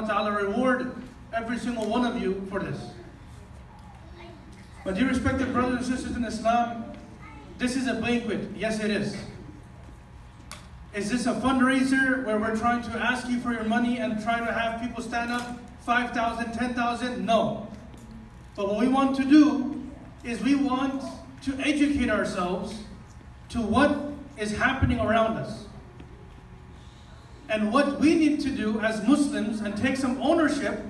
subhanahu wa ta'ala reward every single one of you for this. But dear respected brothers and sisters in Islam, this is a banquet. Yes, it is. Is this a fundraiser where we're trying to ask you for your money and try to have people stand up 5,000, 10,000? No. But what we want to do is we want to educate ourselves to what is happening around us. And what we need to do as Muslims and take some ownership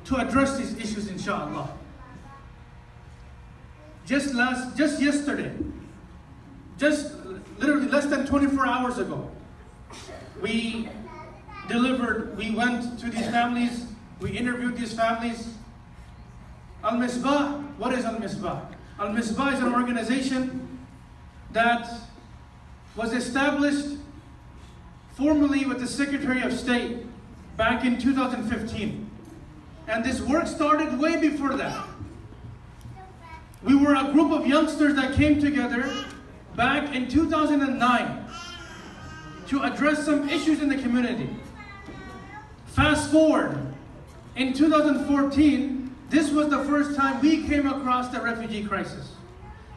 to address these issues, inshallah. Just yesterday, just literally less than 24 hours ago, we went to these families, we interviewed these families. Al-Misbaah, what is Al-Misbaah? Al-Misbaah is an organization that was established formally with the Secretary of State back in 2015. And this work started way before that. We were a group of youngsters that came together back in 2009 to address some issues in the community. Fast forward, in 2014, this was the first time we came across the refugee crisis.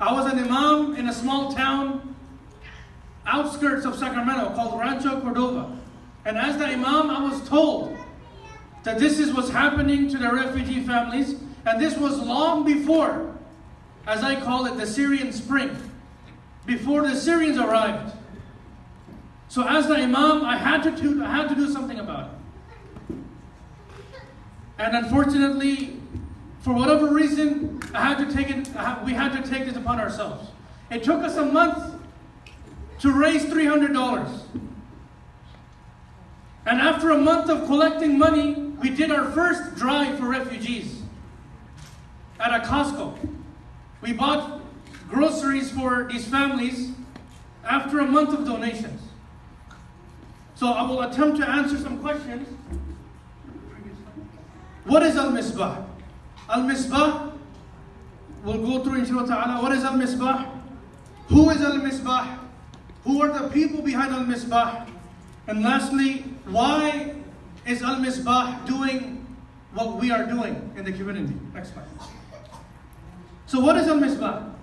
I was an imam in a small town, outskirts of Sacramento, called Rancho Cordova. And as the imam, I was told that this is what's happening to the refugee families. And this was long before, as I call it, the Syrian Spring, before the Syrians arrived. So as the imam, I had to do something about it. And unfortunately, for whatever reason, we had to take this upon ourselves. It took us a month to raise $300. And after a month of collecting money, we did our first drive for refugees at a Costco. We bought groceries for these families after a month of donations. So I will attempt to answer some questions. What is Al-Misbaah? Al-Misbaah, we'll go through inshallah ta'ala. What is Al-Misbaah? Who is Al-Misbaah? Who are the people behind Al-Misbaah? And lastly, why is Al-Misbaah doing what we are doing in the community? Next slide. So what is Al-Misbaah?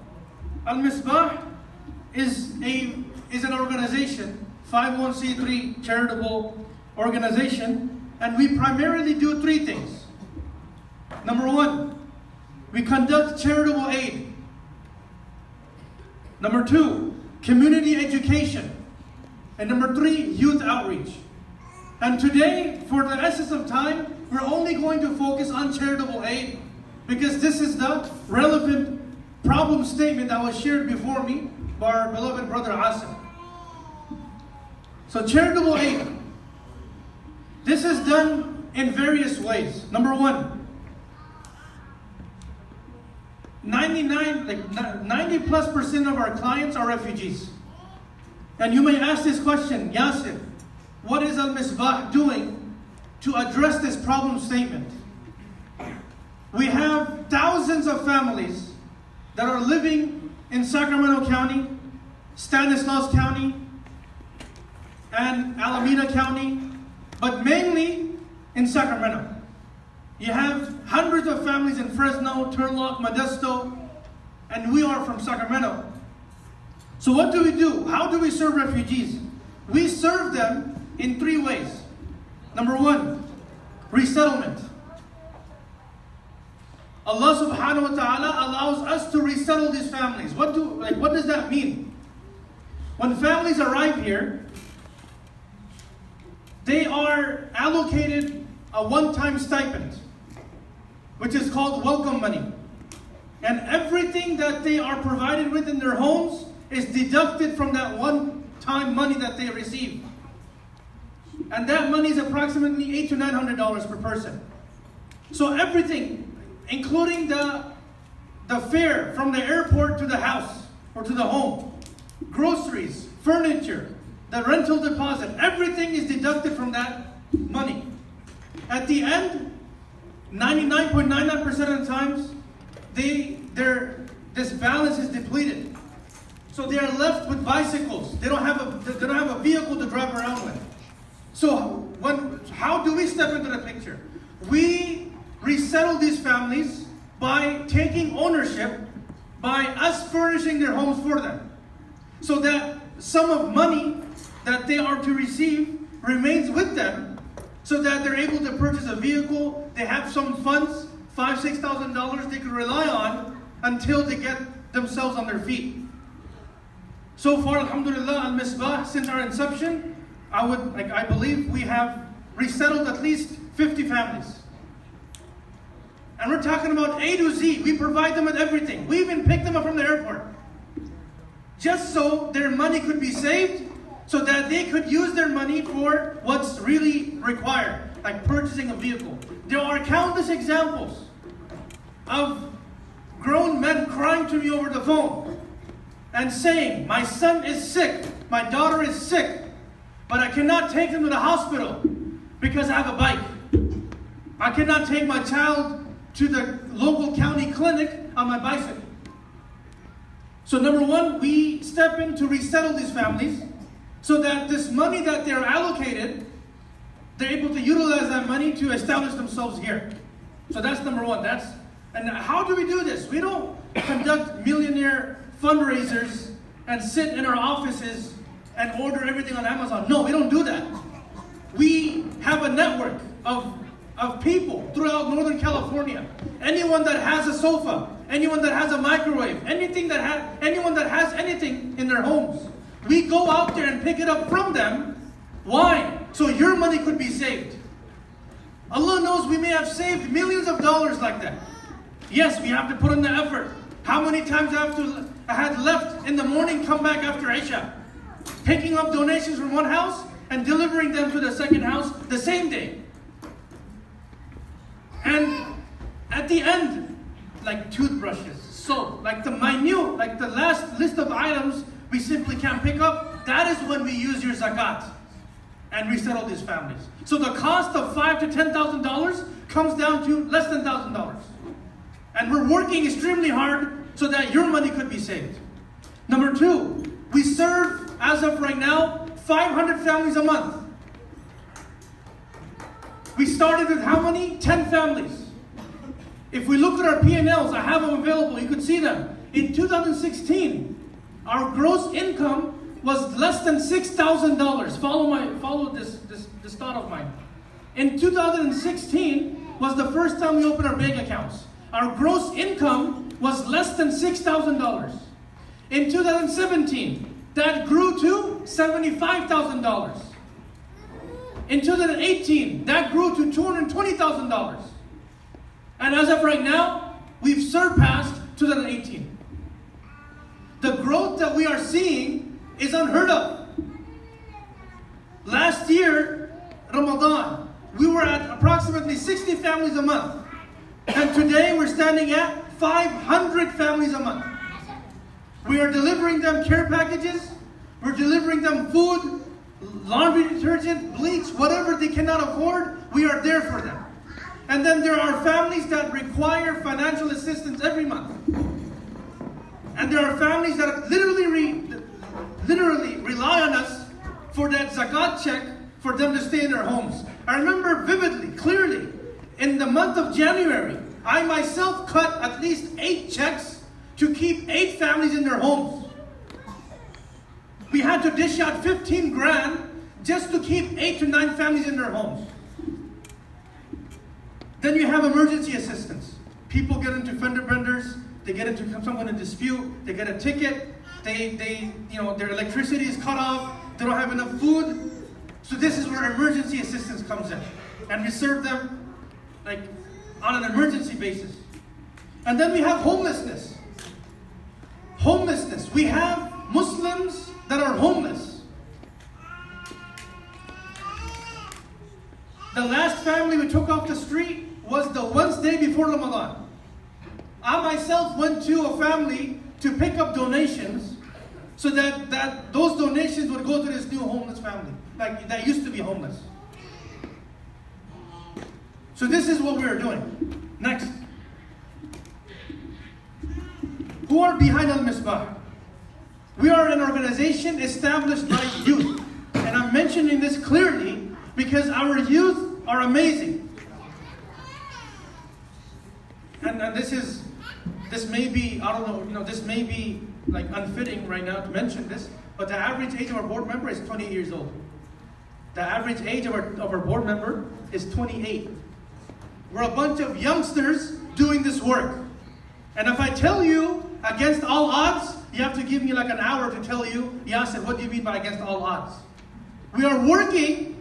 Al-Misbaah is an organization, 501c3 charitable organization, and we primarily do three things. Number one, we conduct charitable aid. Number two, community education. And number three, youth outreach. And today, for the essence of time, we're only going to focus on charitable aid because this is the relevant problem statement that was shared before me by our beloved brother Asim. So charitable aid. This is done in various ways. Number one, 90+% of our clients are refugees. And you may ask this question, Yasir, what is Al-Misbaah doing to address this problem statement? We have thousands of families that are living in Sacramento County, Stanislaus County, and Alameda County, but mainly in Sacramento. You have hundreds of families in Fresno, Turlock, Modesto, and we are from Sacramento. So what do we do? How do we serve refugees? We serve them in three ways. Number one, resettlement. Allah subhanahu wa ta'ala allows us to resettle these families. What does that mean? When families arrive here, they are allocated a one-time stipend, which is called welcome money. And everything that they are provided with in their homes is deducted from that one-time money that they receive. And that money is approximately $800 to $900 per person. So everything, including the fare from the airport to the house or to the home, groceries, furniture, the rental deposit, everything is deducted from that money. At the end, 99.99% of the times, this balance is depleted. So they are left with bicycles. They don't have a vehicle to drive around with. So how do we step into the picture? We resettle these families by taking ownership, by us furnishing their homes for them, so that sum of money that they are to receive remains with them, so that they're able to purchase a vehicle. They have some funds, $5,000, $6,000 they could rely on until they get themselves on their feet. So far, alhamdulillah, Al-Misbaah, since our inception, I believe we have resettled at least 50 families. And we're talking about A to Z. We provide them with everything. We even pick them up from the airport, just so their money could be saved, so that they could use their money for what's really required, like purchasing a vehicle. There are countless examples of grown men crying to me over the phone and saying, my son is sick, my daughter is sick, but I cannot take them to the hospital because I have a bike. I cannot take my child to the local county clinic on my bicycle. So number one, we step in to resettle these families, so that this money that they're allocated, they're able to utilize that money to establish themselves here. So that's number one. And how do we do this? We don't conduct millionaire fundraisers and sit in our offices and order everything on Amazon. No, we don't do that. We have a network of people throughout Northern California. Anyone that has a sofa, anyone that has a microwave, anyone that has anything in their homes, we go out there and pick it up from them. Why? So your money could be saved. Allah knows we may have saved millions of dollars like that. Yes, we have to put in the effort. How many times I had left in the morning, come back after Isha, picking up donations from one house and delivering them to the second house the same day. And at the end, like toothbrushes, soap, like the minute, like the last list of items we simply can't pick up, that is when we use your zakat and resettle these families. So the cost of $5,000 to $10,000 comes down to less than $1,000. And we're working extremely hard so that your money could be saved. Number two, we serve, as of right now, 500 families a month. We started with how many? 10 families. If we look at our P&Ls, I have them available, you could see them. In 2016, our gross income was less than $6,000. Follow this thought of mine. In 2016 was the first time we opened our bank accounts. Our gross income was less than $6,000. In 2017, that grew to $75,000. In 2018, that grew to $220,000. And as of right now, we've surpassed 2018. The growth that we are seeing is unheard of. Last year, Ramadan, we were at approximately 60 families a month. And today we're standing at 500 families a month. We are delivering them care packages. We're delivering them food, laundry detergent, bleach, whatever they cannot afford, we are there for them. And then there are families that require financial assistance every month. And there are families that literally rely on us for that zakat check for them to stay in their homes. I remember vividly, clearly, in the month of January, I myself cut at least 8 checks to keep 8 families in their homes. We had to dish out 15 grand just to keep 8 to 9 families in their homes. Then you have emergency assistance. People get into fender benders, they get into some kind of dispute, they get a ticket, their electricity is cut off, they don't have enough food. So this is where emergency assistance comes in. And we serve them like on an emergency basis. And then we have homelessness. Homelessness. We have Muslims that are homeless. The last family we took off the street was the Wednesday before Ramadan. I myself went to a family to pick up donations so that those donations would go to this new homeless family, like that used to be homeless. So this is what we are doing. Next. Who are behind Al-Misbaah? We are an organization established by youth. And I'm mentioning this clearly. because our youth are amazing. And this may be, I don't know, this may be like unfitting right now to mention this, but the average age of our board member is 28 years old. The average age of our board member is 28. We're a bunch of youngsters doing this work. And if I tell you against all odds, you have to give me like an hour to tell you, Yasser, what do you mean by against all odds? We are working.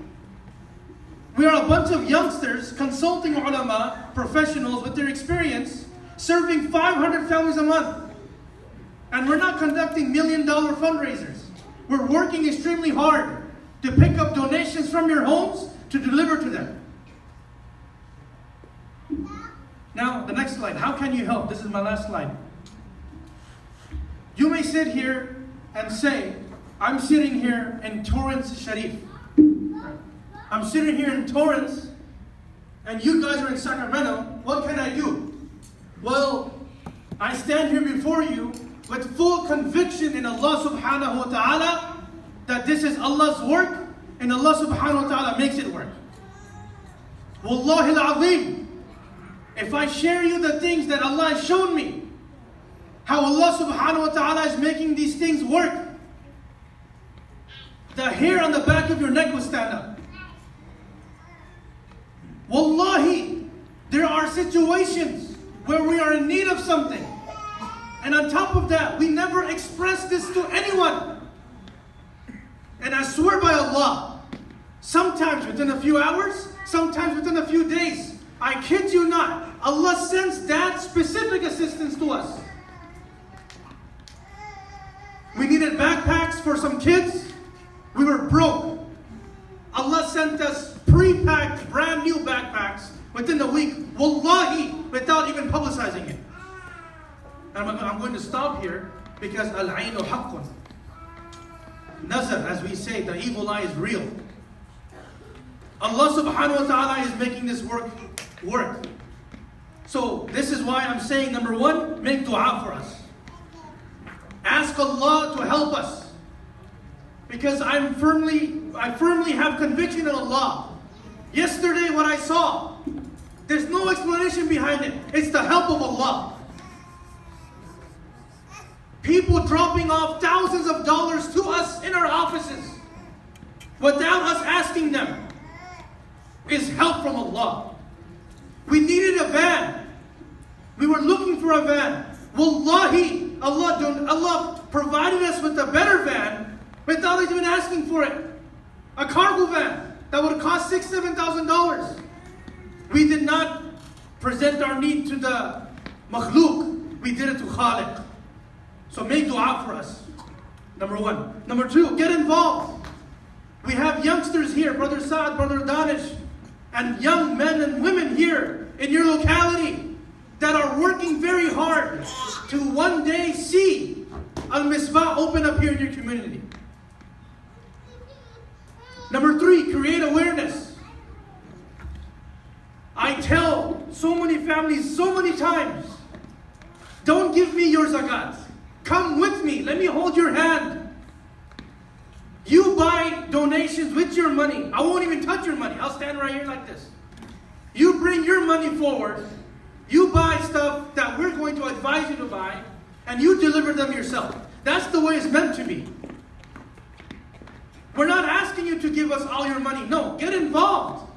We are a bunch of youngsters, consulting ulama, professionals with their experience, serving 500 families a month. And we're not conducting $1 million fundraisers. We're working extremely hard to pick up donations from your homes to deliver to them. Now, the next slide. How can you help? This is my last slide. You may sit here and say, I'm sitting here in Torrance Sharif. I'm sitting here in Torrance, and you guys are in Sacramento. What can I do? Well, I stand here before you with full conviction in Allah subhanahu wa ta'ala that this is Allah's work, and Allah subhanahu wa ta'ala makes it work. Wallahi al-azim, if I share you the things that Allah has shown me, how Allah subhanahu wa ta'ala is making these things work, the hair on the back of your neck will stand up. Wallahi, there are situations where we are in need of something. And on top of that, we never express this to anyone. And I swear by Allah, sometimes within a few hours, sometimes within a few days, I kid you not, Allah sends that specific assistance to us. We needed backpacks for some kids. We were broke. Allah sent us pre-packed, brand new backpacks within a week. Wallahi, without even publicizing it. And I'm going to stop here because al-aynu haqqun. Nazar, as we say, the evil eye is real. Allah subhanahu wa ta'ala is making this work. So this is why I'm saying, number one, make dua for us. Ask Allah to help us. Because I firmly have conviction in Allah. Yesterday what I saw, there's no explanation behind it. It's the help of Allah. People dropping off thousands of dollars to us in our offices without us asking them is help from Allah. We needed a van. We were looking for a van. Wallahi, Allah provided us with a better van without us even asking for it. A cargo van that would cost $6,000, $7,000. We did not present our need to the makhluk. We did it to Khaliq. So make dua for us. Number one. Number two, get involved. We have youngsters here, Brother Saad, Brother Danish, and young men and women here in your locality that are working very hard to one day see Al-Misbaah open up here in your community. Number three, create awareness. I tell so many families so many times, don't give me your zakat. Come with me. Let me hold your hand. You buy donations with your money. I won't even touch your money. I'll stand right here like this. You bring your money forward. You buy stuff that we're going to advise you to buy, and you deliver them yourself. That's the way it's meant to be. We're not asking you to give us all your money. No, get involved.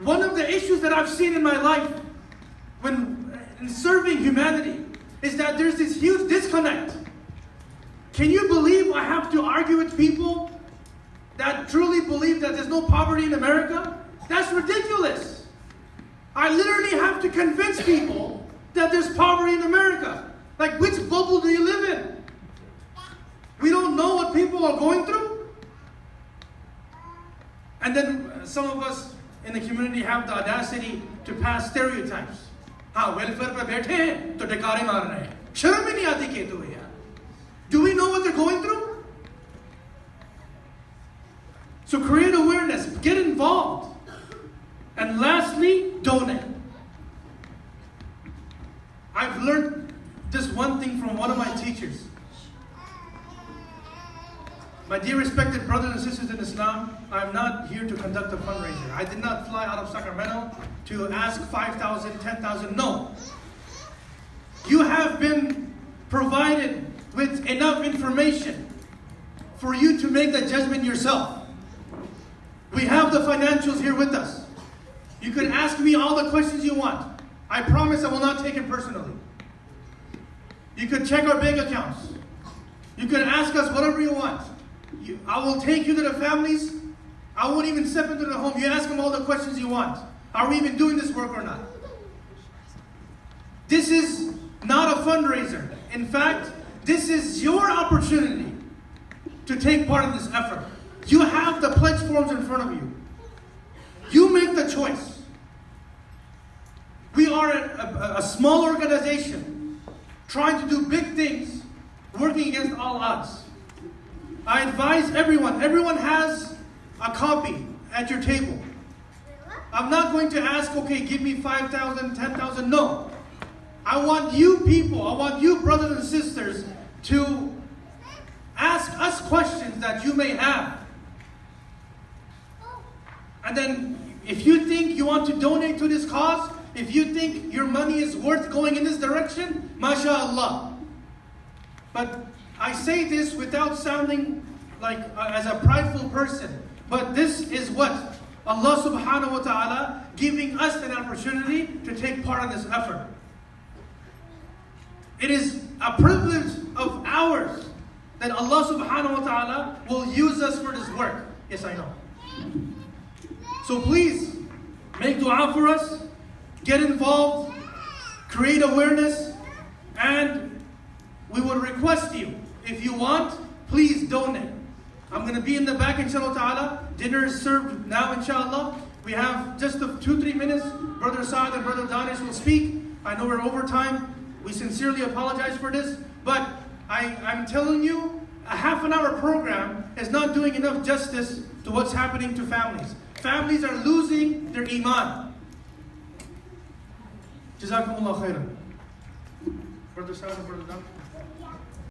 One of the issues that I've seen in my life when in serving humanity is that there's this huge disconnect. Can you believe I have to argue with people that truly believe that there's no poverty in America? That's ridiculous. I literally have to convince people that there's poverty in America. Like, which bubble do you live in? We don't know what people are going through? And then some of us in the community have the audacity to pass stereotypes. Welfare pe baithe hain, to dekare maar rahe hain. Sharam hi nahi aati kehte hue yaar. Do we know what they're going through? So create awareness, get involved. And lastly, donate. I've learned this one thing from one of my teachers. My dear respected brothers and sisters in Islam, I'm not here to conduct a fundraiser. I did not fly out of Sacramento to ask 5,000, 10,000. No. You have been provided with enough information for you to make that judgment yourself. We have the financials here with us. You can ask me all the questions you want. I promise I will not take it personally. You could check our bank accounts. You can ask us whatever you want. I will take you to the families. I won't even step into the home. You ask them all the questions you want. Are we even doing this work or not? This is not a fundraiser. In fact, this is your opportunity to take part in this effort. You have the pledge forms in front of you. You make the choice. We are a small organization trying to do big things, working against all odds. I advise everyone has a copy at your table. I'm not going to ask, okay, give me 5,000, 10,000. No. I want you people, I want you brothers and sisters to ask us questions that you may have. And then if you think you want to donate to this cause, if you think your money is worth going in this direction, mashallah. But I say this without sounding like as a prideful person. But this is what Allah subhanahu wa ta'ala giving us an opportunity to take part in this effort. It is a privilege of ours that Allah subhanahu wa ta'ala will use us for this work. Yes, I know. So please, make dua for us, get involved, create awareness, and we would request you, if you want, please donate. I'm going to be in the back, inshallah ta'ala. Dinner is served now, inshallah. We have just 2-3 minutes. Brother Saad and Brother Danish will speak. I know we're over time. We sincerely apologize for this. But I'm telling you, a half an hour program is not doing enough justice to what's happening to families. Families are losing their iman. Jazakumullah khairan. Brother Saad and Brother Danish.